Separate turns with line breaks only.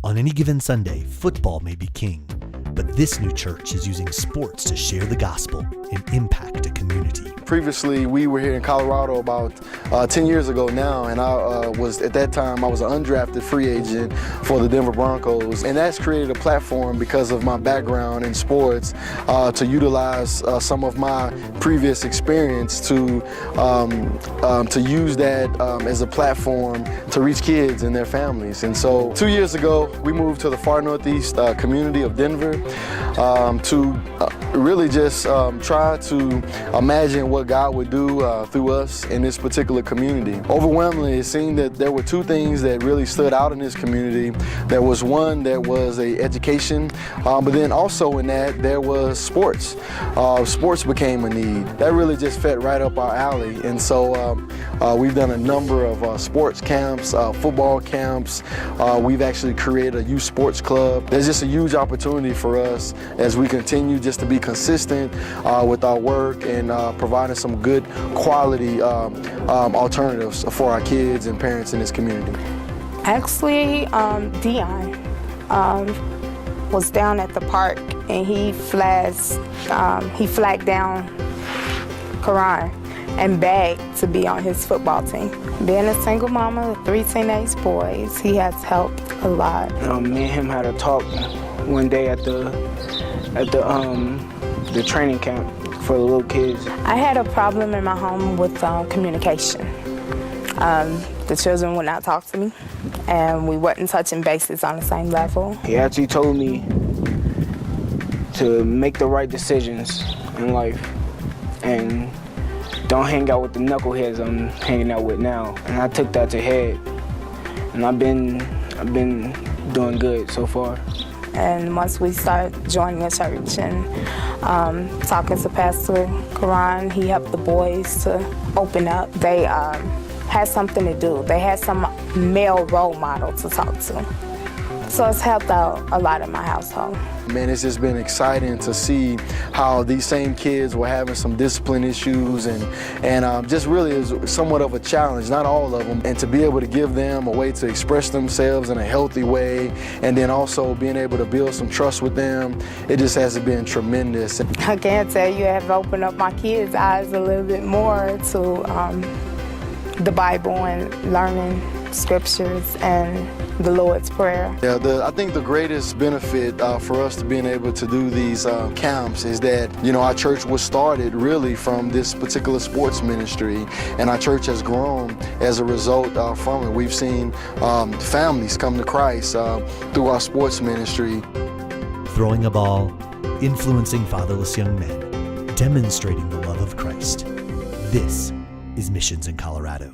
On any given Sunday, football may be king, but this new church is using sports to share the gospel and impact a community.
Previously, we were here in Colorado about 10 years ago now, and at that time, I was an undrafted free agent for the Denver Broncos, and that's created a platform because of my background in sports to utilize some of my previous experience to use that as a platform to reach kids and their families. And so 2 years ago, we moved to the far northeast community of Denver to really just try to imagine what God would do through us in this particular community. Overwhelmingly, it seemed that there were two things that really stood out in this community. There was one that was education, but then also in that there was sports. Sports became a need. That really just fit right up our alley. And so we've done a number of sports camps, football camps. We've actually created a youth sports club. There's just a huge opportunity for us as we continue just to be consistent with our work and providing some good quality alternatives for our kids and parents in this community.
Actually, Dion was down at the park and he flagged down Karan and begged to be on his football team. Being a single mama of 3 teenage boys, he has helped a lot.
Me and him had a talk one day at the training camp for the little kids.
I had a problem in my home with communication. The children would not talk to me, and we wasn't touching bases on the same level.
He actually told me to make the right decisions in life and don't hang out with the knuckleheads I'm hanging out with now. And I took that to head, and I've been doing good so far.
And once we started joining the church and talking to Pastor Karan, he helped the boys to open up. They had something to do. They had some male role model to talk to. So it's helped out a lot in my household.
Man, it's just been exciting to see how these same kids were having some discipline issues and just really is somewhat of a challenge, not all of them, and to be able to give them a way to express themselves in a healthy way and then also being able to build some trust with them, it just has been tremendous.
I can't tell you, I have opened up my kids' eyes a little bit more to the Bible and learning scriptures and the Lord's Prayer.
Yeah, I think the greatest benefit for us to being able to do these camps is that, our church was started really from this particular sports ministry, and our church has grown as a result from it. We've seen families come to Christ through our sports ministry.
Throwing a ball, influencing fatherless young men, demonstrating the love of Christ. This is Missions in Colorado.